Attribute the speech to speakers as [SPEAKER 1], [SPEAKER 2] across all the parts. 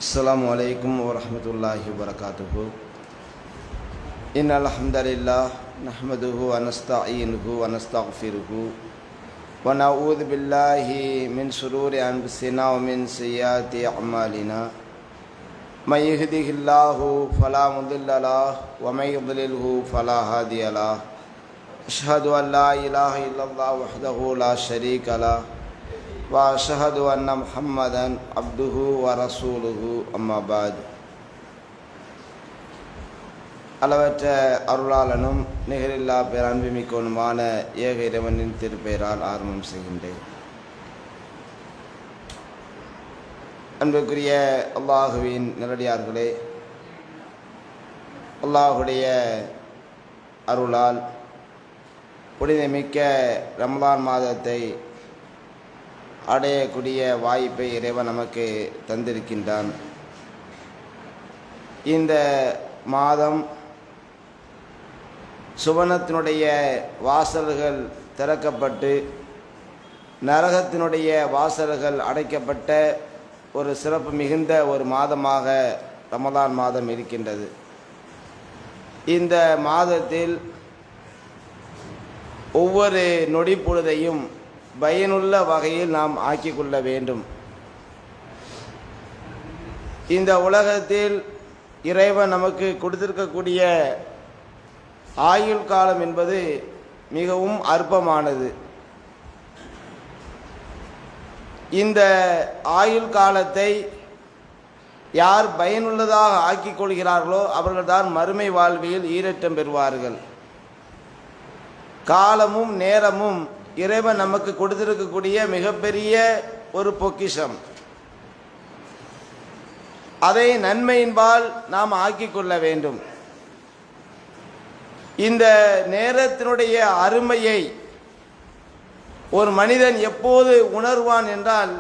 [SPEAKER 1] अस्सलामु अलैकुम वरहमतुल्लाहि वबरकातुहु। इन्नल हम्दलिल्लाह नहमदुहु व नस्तईनुहु व नस्तगफिरुहु व नऊज़ु बिल्लाहि मिन शुरूरि अनफुसिना व मिन सय्यिआति अअमालिना। मन यहदिहिल्लाहु फला मुदिल्ल लहु व मन युद्लिल्हु फला हादिय लहु। अशहदु अन ला इलाहा इल्लल्लाह वहदहु ला शरीका लहु व अशहदु अन्न मुहम्मदन अब्दुहु व रसूलुहु अम्मा बाद। அளவற்ற அருளாளனும் நிகரில்லா பேரன்புமிக்கவனுமான ஏக இறைவனின் திருப்பெயரால் ஆரம்பம் செய்கின்றேன். அன்புக்குரிய அல்லாஹுவின் நேரடியார்களே, அல்லாஹுடைய அருளால் புனிதமிக்க ரமலான் மாதத்தை அடையக்கூடிய வாய்ப்பை இறைவன் நமக்கு தந்திருக்கின்றான். இந்த மாதம் சுவனத்தினுடைய வாசல்கள் திறக்கப்பட்டு நரகத்தினுடைய வாசல்கள் அடைக்கப்பட்ட ஒரு சிறப்பு மிகுந்த ஒரு மாதமாக ரமலான் மாதம் இருக்கின்றது. இந்த மாதத்தில் ஒவ்வொரு நொடி பொழுதையும் பயனுள்ள வகையில் நாம் ஆக்கிக்கொள்ள வேண்டும். இந்த உலகத்தில் இறைவன் நமக்கு கொடுத்திருக்கக்கூடிய ஆயுள் காலம் என்பது மிகவும் அற்பமானது. இந்த ஆயுள் காலத்தை யார் பயனுள்ளதாக ஆக்கிக் கொள்கிறார்களோ அவர்கள்தான் மறுமை வாழ்வில் ஈரேற்றம் பெறுவார்கள். காலமும் நேரமும் இறைவன் நமக்கு கொடுத்திருக்கக்கூடிய மிகப்பெரிய ஒரு பொக்கிஷம். அதை நன்மையின்பால் நாம் ஆக்கிக் கொள்ள வேண்டும். இந்த நேரத்தினுடைய அருமையை ஒரு மனிதன் எப்போது உணர்வான் என்றால்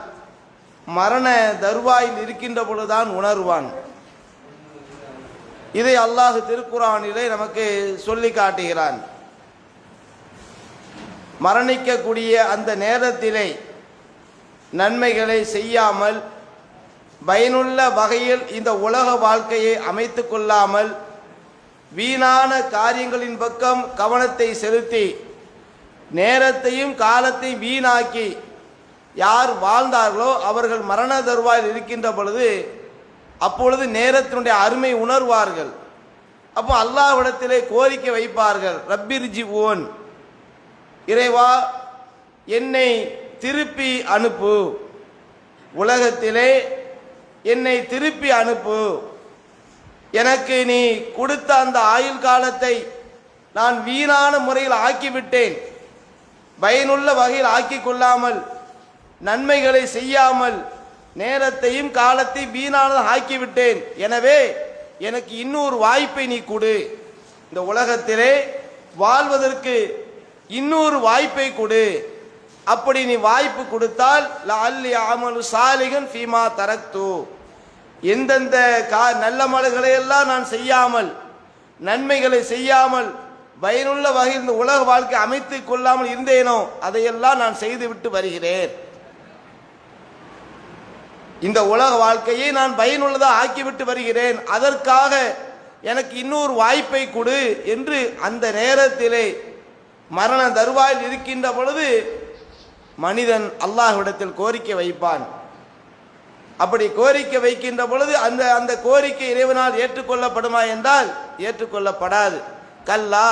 [SPEAKER 1] மரண தருவாயில் இருக்கின்ற பொழுதுதான் உணர்வான். இதை அல்லாஹ் திருக்குர்ஆனிலே நமக்கு சொல்லி காட்டுகிறான். மரணிக்கக்கூடிய அந்த நேரத்திலே நன்மைகளை செய்யாமல் பயனுள்ள வகையில் இந்த உலக வாழ்க்கையை அமைத்து கொள்ளாமல் வீணான காரியங்களின் பக்கம் கவனத்தை செலுத்தி நேரத்தையும் காலத்தையும் வீணாக்கி யார் வாழ்ந்தார்களோ அவர்கள் மரண தருவாயில் இருக்கின்ற பொழுது அப்பொழுது நேரத்தினுடைய அருமை உணர்வார்கள். அப்போ அல்லாஹ்விடத்திலே கோரிக்கை வைப்பார்கள், ரப்பிர்ஜிஊன், இறைவா என்னை திருப்பி அனுப்பு, உலகத்திலே என்னை திருப்பி அனுப்பு. எனக்கு நீ கொடுத்த அந்த ஆயுள் காலத்தை நான் வீணான முறையில் ஆக்கிவிட்டேன், பயனுள்ள வகையில் ஆக்கி கொள்ளாமல் நன்மைகளை செய்யாமல் நேரத்தையும் காலத்தையும் வீணானதாக ஆக்கிவிட்டேன். எனவே எனக்கு இன்னொரு வாய்ப்பை நீ கொடு, இந்த உலகத்திலே வாழ்வதற்கு இன்னொரு வாய்ப்பை கொடு. அப்படி நீ வாய்ப்பு கொடுத்தால் லஅல்லி அமலு சாலிகன் ஃபீமா தரக்து, எந்தெந்த நல்ல மலைகளை எல்லாம் நான் செய்யாமல் நன்மைகளை செய்யாமல் பயனுள்ள வகையில் இந்த உலக வாழ்க்கை அமைத்து கொள்ளாமல் இருந்தேனோ அதையெல்லாம் நான் செய்துவிட்டு வருகிறேன். இந்த உலக வாழ்க்கையை நான் பயனுள்ளதாக ஆக்கிவிட்டு வருகிறேன், அதற்காக எனக்கு இன்னொரு வாய்ப்பை கொடு என்று அந்த நேரத்திலே மரண தருவாயில் இருக்கின்ற பொழுது மனிதன் அல்லாஹ்விடத்தில் கோரிக்கை வைப்பான். அப்படி கோரிக்கை வைக்கின்ற பொழுது அந்த கோரிக்கை இறைவனால் ஏற்றுக்கொள்ளப்படுமா என்றால் ஏற்றுக்கொள்ளப்படாது. கல்லா,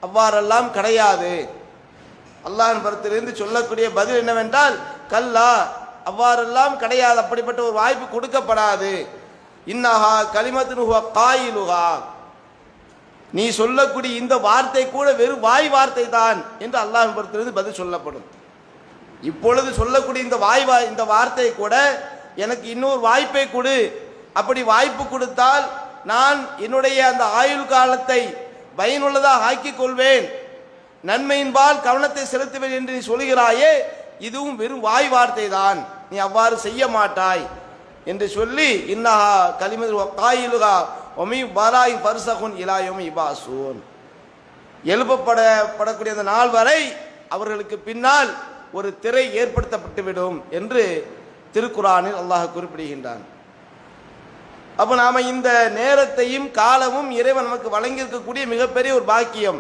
[SPEAKER 1] அவ்வாறெல்லாம் கிடையாது. அல்லாஹ்வின் புறத்திலிருந்து சொல்லக்கூடிய பதில் என்னவென்றால் கல்லா, அவ்வாறெல்லாம் கிடையாது, அப்படிப்பட்ட ஒரு வாய்ப்பு கொடுக்கப்படாது. இன்னஹா கலிமத்துன் ஹுவ காயிலுஹா, நீ சொல்லக்கூடிய இந்த வார்த்தை கூட வெறும் வாய் வார்த்தை தான் என்று அல்லாஹ்வின் புறத்திலிருந்து பதில் சொல்லப்படும். இப்பொழுது சொல்லக்கூடிய இந்த வார்த்தை கூட எனக்கு இன்னொரு வாய்ப்பை கொடு, அப்படி வாய்ப்பு கொடுத்தால் நான் என்னுடைய அந்த ஆயுள் காலத்தை பயனுள்ளதாக ஆக்கிக் கொள்வேன், நன்மையின்பால் கவனத்தை செலுத்துவேன் என்று நீ சொல்கிறாயே, இதுவும் வெறும் வாய் வார்த்தை தான், நீ அவ்வாறு செய்ய மாட்டாய் என்று சொல்லி இன்னஹா கலிமத்து காயிலுகா ஒமி பராய் பர்சகுன் இலாயோமி இபாசூன், எழுப்பப்படக்கூடிய அந்த நாள் வரை அவர்களுக்கு பின்னால் ஒரு திரை ஏற்படுத்தப்பட்டுவிடும் என்று திருக்குர்ஆனில் அல்லாஹ் குறிப்பிடுகின்றான். அப்போ நாம் இந்த நேரத்தையும் காலமும் இறைவன் நமக்கு வழங்கியிருக்கக்கூடிய மிகப்பெரிய ஒரு பாக்கியம்.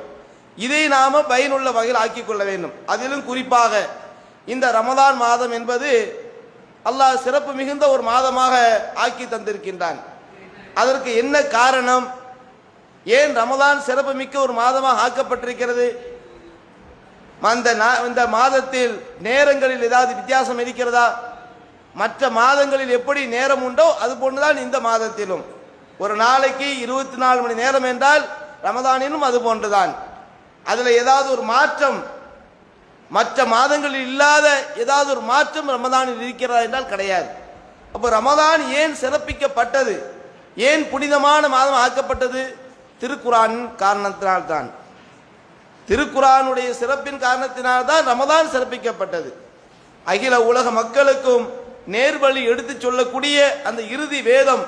[SPEAKER 1] இதை நாம் பயனுள்ள வகையில் ஆக்கிக் கொள்ள வேண்டும். அதிலும் குறிப்பாக இந்த ரமதான் மாதம் என்பது அல்லாஹ் சிறப்பு மிகுந்த ஒரு மாதமாக ஆக்கி தந்திருக்கின்றான். அதற்கு என்ன காரணம்? ஏன் ரமதான் சிறப்பு மிக்க ஒரு மாதமாக ஆக்கப்பட்டிருக்கிறது? இந்த மாதத்தில் நேரங்களில் ஏதாவது வித்தியாசம் இருக்கிறதா? மற்ற மாதங்களில் எப்படி நேரம் உண்டோ அது போன்றுதான் இந்த மாதத்திலும். ஒரு நாளைக்கு 24 மணி நேரம் என்றால் ரமதானிலும் அது போன்றுதான். அதில் ஏதாவது ஒரு மாற்றம், மற்ற மாதங்களில் இல்லாத ஏதாவது ஒரு மாற்றம் ரமதானில் இருக்கிறதா என்றால் கிடையாது. அப்போ ரமதான் ஏன் சிறப்பிக்கப்பட்டது, ஏன் புனிதமான மாதம் ஆக்கப்பட்டது? திருக்குரான் காரணத்தினால்தான். திருக்குரானுடைய சிறப்பின் காரணத்தினால்தான் ரமதான் சிறப்பிக்கப்பட்டது. அகில உலக மக்களுக்கும் நேர்வழி எடுத்து சொல்லக்கூடிய அந்த இறுதி வேதம்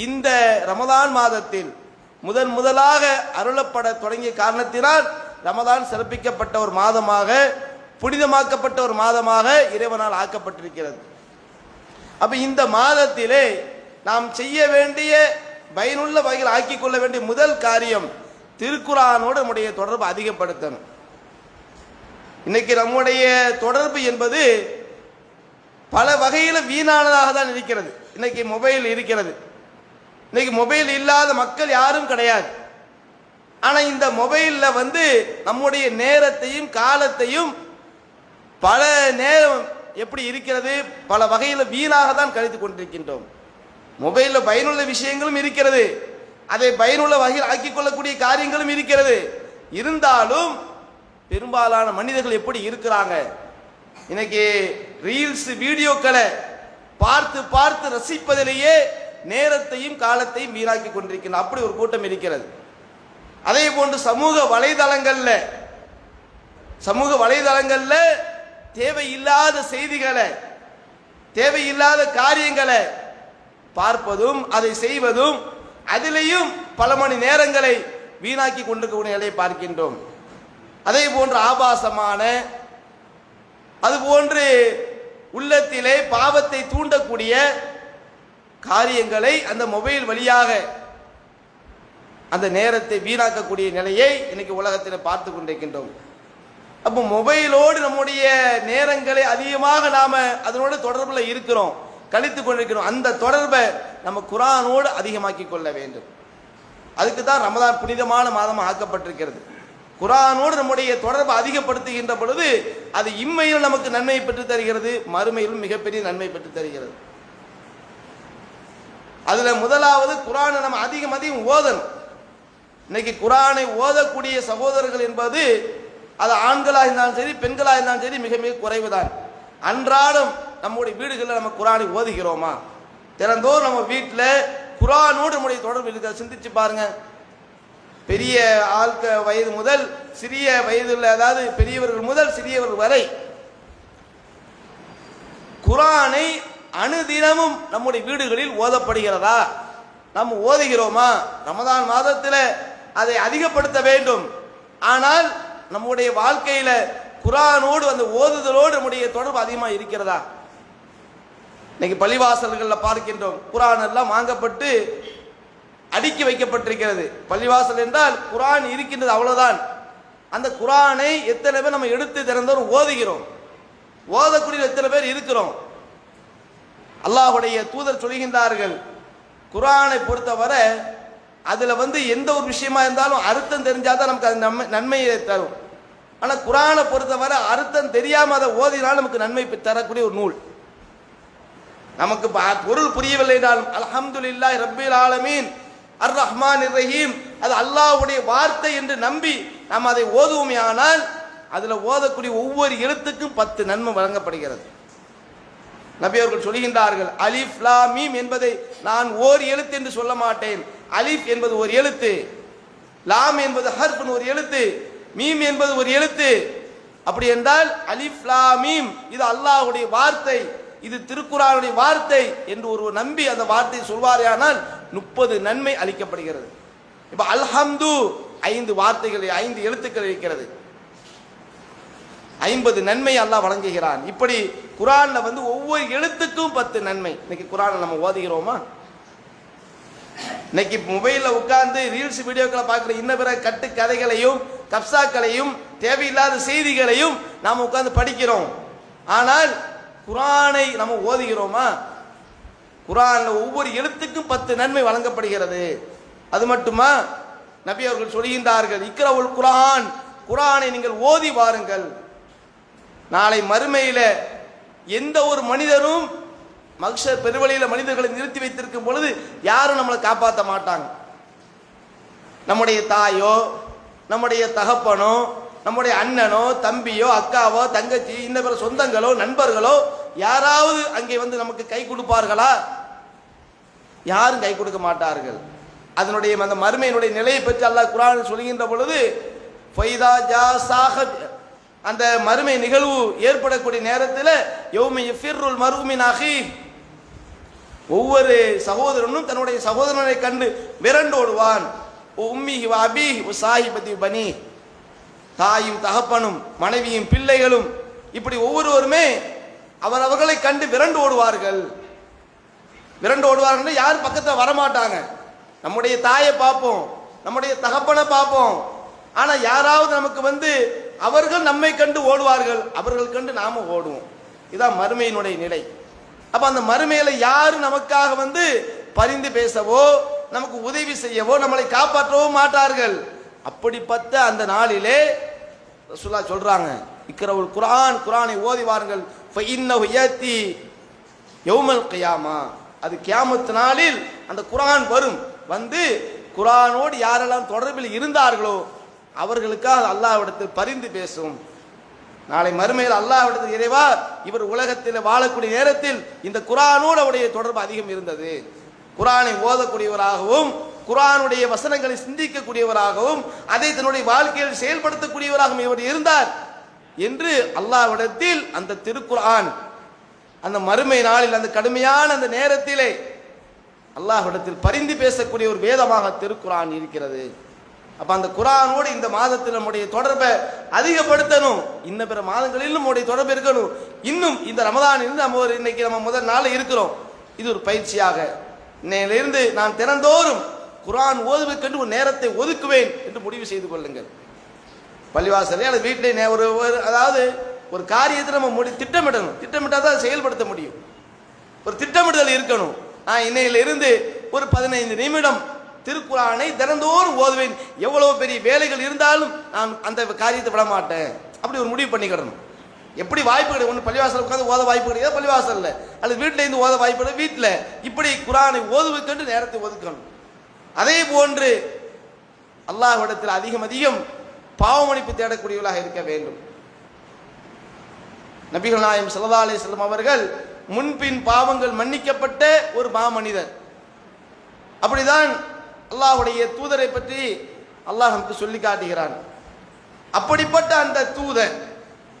[SPEAKER 1] இந்த ரமதான் மாதத்தில் முதலாக அருளப்பட தொடங்கிய காரணத்தினால் ரமதான் சிறப்பிக்கப்பட்ட ஒரு மாதமாக, புனிதமாக்கப்பட்ட ஒரு மாதமாக இறைவனால் ஆக்கப்பட்டிருக்கிறது. அப்ப இந்த மாதத்திலே நாம் செய்ய வேண்டிய பயனுள்ள வகையில் ஆக்கிக் கொள்ள வேண்டிய முதல் காரியம் திருக்குரானோடு நம்முடைய தொடர்பு அதிகப்படுத்தணும். இன்னைக்கு நம்முடைய தொடர்பு என்பது பல வகையில் வீணானதாக தான் இருக்கிறது. இன்னைக்கு மொபைல் இருக்கிறது. இன்னைக்கு மொபைல் இல்லாத மக்கள் யாரும் கிடையாது. ஆனால் இந்த மொபைலில் நம்முடைய நேரத்தையும் காலத்தையும் பல நேரம் எப்படி இருக்கிறது, பல வகையில் வீணாக தான் கழித்து கொண்டிருக்கின்றோம். மொபைலில் பயனுள்ள விஷயங்களும் இருக்கிறது, அதை பயனுள்ள வகையில் ஆக்கிக் கொள்ளக்கூடிய காரியங்களும் இருக்கிறது. இருந்தாலும் பெரும்பாலான மனிதர்கள் எப்படி இருக்கிறாங்க? இன்னைக்கு ரீல்ஸ் வீடியோக்களை பார்த்து பார்த்து ரசிப்பதிலேயே நேரத்தையும் காலத்தையும் வீணாக்கி கொண்டிருக்கின்றன. அப்படி ஒரு கூட்டம் இருக்கிறது. அதே போன்று சமூக வலைதளங்கள்ல தேவையில்லாத செய்திகளை, தேவையில்லாத காரியங்களை பார்ப்பதும் அதை செய்வதும், அதிலேயும் பல மணி நேரங்களை வீணாக்கி கொண்டிருக்கக்கூடிய நிலையை பார்க்கின்றோம். அதே போன்று ஆபாசமான, அதுபோன்று உள்ளத்திலே பாவத்தை தூண்டக்கூடிய காரியங்களை அந்த மொபைல் வழியாக அந்த நேரத்தை வீணாக்கக்கூடிய நிலையை இன்னைக்கு உலகத்தில் பார்த்து கொண்டிருக்கின்றோம். அப்போ மொபைலோடு நம்முடைய நேரங்களை அதிகமாக நாம அதனோடு தொடர்பில் இருக்கிறோம், கழித்து கொண்டிருக்கிறோம். அந்த தொடர்பை நம்ம குர்ஆனோடு அதிகமாக்கி கொள்ள வேண்டும். அதுக்கு தான் ரமதான் புனிதமான மாதமாக ஆக்கப்பட்டிருக்கிறது. குர்ஆனோடு நம்முடைய தொடர்பை அதிகப்படுத்துகின்ற பொழுது அது இம்மையில் நமக்கு நன்மை பெற்று தருகிறது, மறுமையிலும் மிகப்பெரிய நன்மை பெற்று தருகிறது. அதுல முதலாவது குர்ஆனை நம்ம அதிகம் ஓதணும். இன்னைக்கு குர்ஆனை ஓதக்கூடிய சகோதரர்கள் என்பது அது ஆண்களாக இருந்தாலும் சரி பெண்களாக இருந்தாலும் சரி மிக மிக குறைவுதான். அன்றாடம் நம்முடைய வீடுகளில் நம்ம குர்ஆனை ஓதுகிறோமா? தினந்தோறும் நம்ம வீட்டில் குர்ஆனோடு நம்முடைய தொடர்பு இருக்க சிந்திச்சு பாருங்க. பெரிய வயது முதல் சிறிய வயதுள்ள, அதாவது பெரியவர்கள் முதல் சிறியவர்கள் வரை குர்ஆனை அனுதினமும் நம்முடைய வீடுகளில் ஓதப்படுகிறதா? நம்ம ஓதுகிறோமா? ரமதான் மாதத்தில் அதை அதிகப்படுத்த வேண்டும். ஆனால் நம்முடைய வாழ்க்கையில குர்ஆனோடு அந்த ஓதுதலோடு நம்முடைய தொடர்பு அதிகமாக இருக்கிறதா? இன்னைக்கு பள்ளிவாசல்களில் பார்க்கின்றோம், குர்ஆன் எல்லாம் வாங்கப்பட்டு அடுக்கி வைக்கப்பட்டிருக்கிறது. பள்ளிவாசல் என்றால் குர்ஆன் இருக்கின்றது, அவ்வளவுதான். அந்த குர்ஆனை எத்தனை பேர் நம்ம எடுத்து திறந்தோறும் ஓதுகிறோம்? ஓதக்கூடிய எத்தனை பேர் இருக்கிறோம்? அல்லாஹ்வுடைய தூதர் சொல்கின்றார்கள், குர்ஆனை பொறுத்தவரை அதுல எந்த ஒரு விஷயமா இருந்தாலும் அர்த்தம் தெரிஞ்சாதான் நமக்கு அது நன்மையை தரும். ஆனா குர்ஆனை பொறுத்தவரை அர்த்தம் தெரியாம அதை ஓதினால் நமக்கு நன்மை தரக்கூடிய ஒரு நூல். நமக்கு பொருள் புரியவில்லை என்றாலும் அல்ஹம்துலில்லாஹி ரப்பில் ஆலமீன் அர் ரஹ்மானிர் ரஹீம், அது அல்லாஹ்வுடைய வார்த்தை என்று நம்பி நாம் அதை ஓதுவோமே, ஆனால் அதுல ஓதக்கூடிய ஒவ்வொரு எழுத்துக்கும் 10 நன்மை வழங்கப்படுகிறது. நபி அவர்கள் சொல்கின்றார்கள், அலிஃப் லாம் மீம் என்பதை நான் ஓர் எழுத்து என்று சொல்ல மாட்டேன். அலிஃப் என்பது ஒரு எழுத்து, லாம் என்பது ஹர்ஃப் ஒரு எழுத்து, மீம் என்பது ஒரு எழுத்து. அப்படி என்றால் அலிஃப் லாம் மீம் இது அல்லாஹ்வுடைய வார்த்தை, இது திருக்குர்ஆனுடைய வார்த்தை என்று ஒருவர் நம்பி அந்த வார்த்தையை சொல்வாரேயானால் 30 நன்மை அளிக்கப்படுகிறது. இப்ப அல்ஹம்து 5 வார்த்தைகள் 5 எழுத்துக்கள் இருக்கிறது, 50 நன்மை அல்லாஹ் வழங்குகிறான். இப்படி குர்ஆன்ல ஒவ்வொரு எழுத்துக்கும் 10 நன்மை. இன்னைக்கு குர்ஆனை நம்ம ஓதுகிறோமா? இன்னைக்கு மொபைலில் உட்கார்ந்து ரீல்ஸ் வீடியோக்களை பார்க்குற இன்ன பிற கட்டு கதைகளையும் கப்சாக்களையும் தேவையில்லாத செய்திகளையும் நாம் உட்கார்ந்து படிக்கிறோம். ஆனால் குர்ஆனை நம்ம ஓதுகிறோமா? குர்ஆனில் ஒவ்வொரு எழுத்துக்கும் 10 நன்மை வழங்கப்படுகிறது. அது மட்டுமா, நபி அவர்கள் சொல்கின்றார்கள், இக்ரவுல் குர்ஆன், குர்ஆனை நீங்கள் ஓதி வாருங்கள். நாளை மறுமையில் எந்த ஒரு மனிதரும் மக்ஷர் பெருவழியில் மனிதர்களை நிறுத்தி வைத்திருக்கும் பொழுது யாரும் நம்மளை காப்பாற்ற மாட்டாங்க. நம்முடைய தாயோ, நம்முடைய தகப்பனோ, நம்முடைய அண்ணனோ, தம்பியோ, அக்காவோ, தங்கச்சி, இந்த பிற சொந்தங்களோ, நண்பர்களோ யாராவது அங்கே வந்து நமக்கு கை கொடுப்பார்களா? யாரும் கை கொடுக்க மாட்டார்கள். அதனுடைய அந்த மறுமையினுடைய நிலையை பற்றி அல்லாஹ் குர்ஆனில் சொல்கின்ற பொழுது, ஃபைதா ஜா சாஹத், அந்த மறுமை நிகழ்வு ஏற்படக்கூடிய நேரத்தில் யௌம யஃபிர்ருல் மர்உ மின் அஹீ, ஒவ்வொரு சகோதரனும் தன்னுடைய சகோதரனை கண்டு விரண்டோடுவான். உம்மிஹி வ அபீஹி வ சாஹிபதி பனி, தாயும் தகப்பனும் மனைவியும் பிள்ளைகளும் இப்படி ஒவ்வொருவருமே அவர்களை கண்டு விரண்டு ஓடுவார்கள். விரண்டு ஓடுவார்கள், யாரும் பக்கத்தில் வரமாட்டாங்க. நம்முடைய தாயை பார்ப்போம், நம்முடைய தகப்பனை பார்ப்போம், ஆனா யாராவது நமக்கு வந்து அவர்கள் நம்மை கண்டு ஓடுவார்கள், அவர்கள் கண்டு நாம ஓடுவோம். இதான் மறுமையினுடைய நிலை. அப்ப அந்த மறுமையில யாரு நமக்காக வந்து பரிந்து பேசவோ, நமக்கு உதவி செய்யவோ, நம்மளை காப்பாற்றவோ மாட்டார்கள். அப்படிப்பட்ட அந்த நாளிலே ரசூலுல்லாஹ் சொல்றாங்க, இக்ரவுல் குர்ஆன், குர்ஆனை ஓதி வாருங்கள், ஃபஇன்னஹு யத்தி யௌமல் கியாமா, அது கியாமத் நாளில் அந்த குர்ஆன் வரும். வந்து குர்ஆனோடு யாரெல்லாம் தொடர்பில் இருந்தார்களோ அவர்களுக்காக அல்லாஹ்விடத்தில் பரிந்து பேசும். நாளை மறுமையில் அல்லாஹ்விடத்தில், இறைவா, இவர் உலகத்தில் வாழக்கூடிய நேரத்தில் இந்த குர்ஆனோடு அவருடைய தொடர்பு அதிகம் இருந்தது, குர்ஆனை ஓதக்கூடியவராகவும் குர்ஆனுடைய வசனங்களை சிந்திக்கக்கூடியவராகவும் அதை தன்னுடைய வாழ்க்கையில் செயல்படுத்தக்கூடியவராகவும் இவர் இருந்தார் என்று அல்லாஹ்விடத்தில் அந்த திருக்குர்ஆன் அந்த மறுமை நாளில் அந்த கடுமையான அந்த நேரத்திலே அல்லாஹ்விடத்தில் பரிந்து பேசக்கூடிய ஒரு வேதமாக திருக்குர்ஆன் இருக்கிறது. அப்ப அந்த குர்ஆனோடு இந்த மாதத்தில் நம்முடைய தொடர்பை அதிகப்படுத்தணும். இன்ன பிற மாதங்களிலும் நம்முடைய தொடர்பு இருக்கணும். இன்னும் இந்த ரமதானிலிருந்து நம்ம இன்னைக்கு நம்ம முதல் நாள் இருக்கிறோம். இது ஒரு பயிற்சியாக இன்னையிலிருந்து நான் தினந்தோறும் குர்ஆன் ஓதுவதற்கென்று ஒரு நேரத்தை ஒதுக்குவேன் என்று முடிவு செய்து கொள்ளுங்கள். பள்ளிவாசலே அல்லது வீட்டிலே ஒரு அதாவது ஒரு காரியத்தை நம்ம திட்டமிடணும். திட்டமிட்டால் தான் செயல்படுத்த முடியும். ஒரு திட்டமிடுதல் இருக்கணும். நான் இன்னையிலிருந்து ஒரு 15 நிமிடம் திருக்குர்ஆனை தினந்தோறும் ஓதுவேன். எவ்வளவு பெரிய வேலைகள் இருந்தாலும் நான் அந்த காரியத்தை விட மாட்டேன். அப்படி ஒரு முடிவு பண்ணிக்கிடணும். எப்படி வாய்ப்பு கிடையாது, ஒன்று பள்ளிவாசல் உட்காந்து ஓத வாய்ப்பு கிடையாது பள்ளிவாசல்ல, அல்லது வீட்டில் இருந்து ஓத வாய்ப்பு கிடையாது வீட்டில், இப்படி குர்ஆனை ஓதுவதற்கென்று நேரத்தை ஒதுக்கணும். அதே போன்று அல்லாஹ்விடத்தில் அதிகம் அதிகம் பாவமன்னிப்பு தேடக்கூடியவர்களாக இருக்க வேண்டும். நபிகள் நாயகம் ஸல்லல்லாஹு அலைஹி வஸல்லம் அவர்கள் முன்பின் பாவங்கள் மன்னிக்கப்பட்ட ஒரு மாமனிதர். அப்படிதான் அல்லாஹ்வுடைய தூதரை பற்றி அல்லாஹ் நமக்கு சொல்லி காட்டுகிறான். அப்படிப்பட்ட அந்த தூதர்,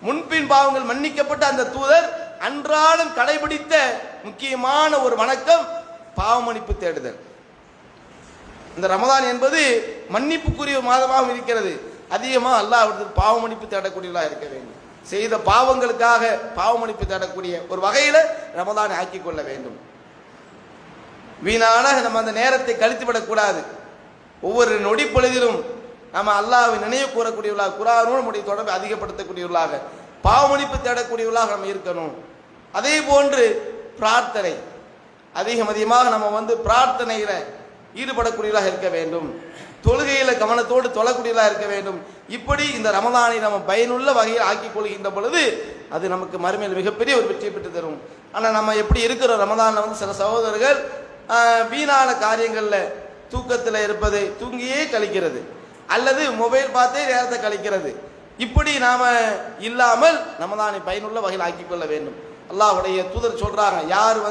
[SPEAKER 1] முன்பின் பாவங்கள் மன்னிக்கப்பட்ட அந்த தூதர் அன்றாடம் கடைபிடித்த முக்கியமான ஒரு வணக்கம் பாவமன்னிப்பு தேடுதல். இந்த ரமதான் என்பது மன்னிப்புக்குரிய மாதமாக இருக்கிறது. அதிகமாக அல்லாஹ்விடத்தில் பாவமன்னிப்பு தேடக்கூடியவர்களாக இருக்க வேண்டும். செய்த பாவங்களுக்காக பாவமன்னிப்பு தேடக்கூடிய ஒரு வகையில் ரமதானை ஆக்கிக் கொள்ள வேண்டும். வீணான நம்ம அந்த நேரத்தை கழித்து விடக்கூடாது. ஒவ்வொரு நொடி பொழுதிலும் நம்ம அல்லாஹ்வை நினைவு கூறக்கூடியவர்களாக, குர்ஆனோடு நம்முடைய தொடர்பை அதிகப்படுத்தக்கூடியவர்களாக, பாவமன்னிப்பு தேடக்கூடியவர்களாக நம்ம இருக்கணும். அதே போன்று பிரார்த்தனை, அதிகமாக நம்ம பிரார்த்தனையில ஈடுபடக்கூடியவர்களாக இருக்க வேண்டும். தொழுகையில கவனத்தோடு தொழக்கூடியவர்களாக இருக்க வேண்டும். இப்படி இந்த ரமதானை நம்ம பயனுள்ள வகையில் ஆக்கிக் கொள்கின்ற பொழுது அது நமக்கு மறுமையில் மிகப்பெரிய ஒரு வெற்றி பெற்று தரும். ஆனால் நம்ம எப்படி இருக்கிறோம், ரமதானில் சில சகோதரர்கள் வீணான காரியங்களில் தூக்கத்தில் இருப்பது, தூங்கியே கழிக்கிறது, அல்லது மொபைல் பார்த்தே நேரத்தை கழிக்கிறது. இப்படி நாம இல்லாமல் ரமதானை பயனுள்ள வகையில் ஆக்கிக் கொள்ள வேண்டும். அல்லாஹ்வுடைய தூதர் சொல்றாங்க, யார்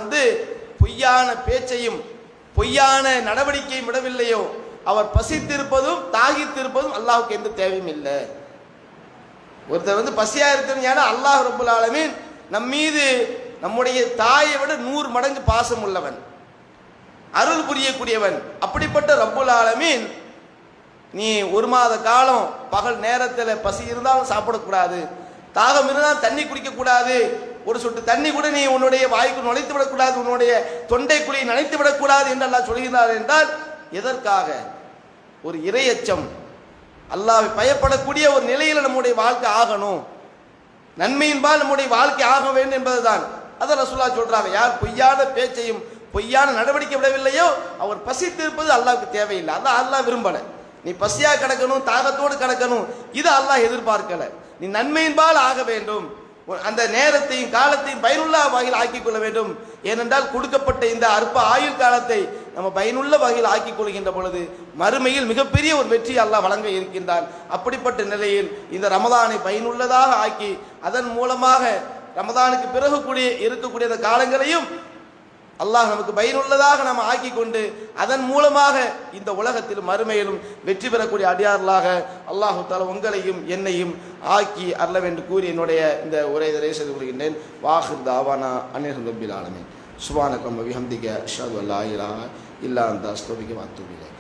[SPEAKER 1] பொய்யான பேச்சையும் பொய்யான நடவடிக்கையும் விடவில்லையோ அவர் பசித்திருப்பதும் தாகித்திருப்பதும் அல்லாஹ்வுக்கு எந்த தேவையும் இல்லை. ஒருத்தர் பசியா இருக்கணும், ஏன்னா அல்லாஹ் ரப்புல் ஆலமீன் நம் மீது நம்முடைய தாயை விட 100 மடங்கு பாசம் உள்ளவன், அருள் புரியக்கூடியவன். அப்படிப்பட்ட ரப்புல் ஆலமீன் நீ 1 மாத காலம் பகல் நேரத்தில் பசி இருந்தாலும் சாப்பிடக்கூடாது, தாகம் இருந்தால் தண்ணி குடிக்கக்கூடாது, ஒரு சொட்டு தண்ணி கூட நீ உன்னுடைய வாய்க்கு நுழைத்து விடக்கூடாது, உன்னுடைய தொண்டை குழியை நனைத்து விடக்கூடாது என்று அல்லாஹ் சொல்கிறார் என்றால் எதற்காக? ஒரு இறையச்சம், அல்லாஹ்வை பயப்படக்கூடிய ஒரு நிலையில் நம்முடைய வாழ்க்கை ஆகணும், நன்மையின்பால் நம்முடைய வாழ்க்கை ஆக வேண்டும் என்பதுதான். அதை ரசூலுல்லாஹ் சொல்றாங்க, யார் பொய்யான பேச்சையும் பொய்யான நடவடிக்கை விடவில்லையோ அவர் பசித்து இருப்பது அல்லாஹ்வுக்கு தேவையில்லை. அதான் அல்லாஹ் விரும்பல. நீ பசியா கிடக்கணும், தாகத்தோடு கிடக்கணும், இது அல்லாஹ் எதிர்பார்க்கல. நீ நன்மையின்பால் ஆக வேண்டும், அந்த நேரத்தையும் காலத்தையும் பயனுள்ள வகையில் ஆக்கிக் கொள்ள வேண்டும். ஏனென்றால் கொடுக்கப்பட்ட இந்த அற்ப ஆயுள் காலத்தை நம்ம பயனுள்ள வகையில் ஆக்கிக் கொள்கின்ற பொழுது மறுமையில் மிகப்பெரிய ஒரு வெற்றி அல்லாஹ் வழங்க இருக்கின்றான். அப்படிப்பட்ட நிலையில் இந்த ரமதானை பயனுள்ளதாக ஆக்கி அதன் மூலமாக ரமதானுக்கு பிறகு இருக்கக்கூடிய அந்த காலங்களையும் அல்லாஹ் நமக்கு பயனுள்ளதாக நாம் ஆக்கி கொண்டு அதன் மூலமாக இந்த உலகத்திலும் மறுமையிலும் வெற்றி பெறக்கூடிய அடியார்களாக அல்லாஹு தஆலா உங்களையும் என்னையும் ஆக்கி அருள வேண்டும் கூறி என்னுடைய இந்த உரையை நிறைவு செய்து கொள்கின்றேன். வாஹிர் தாவானா அன்னில் ரப்பில் ஆலமீன். சுப்ஹானக வ பிஹம்திக அஷ்ஹது அல்லா இலாஹா இல்லா அன்த அஸ்தக்ஃபிருக வ அத்தூபு இலைக்.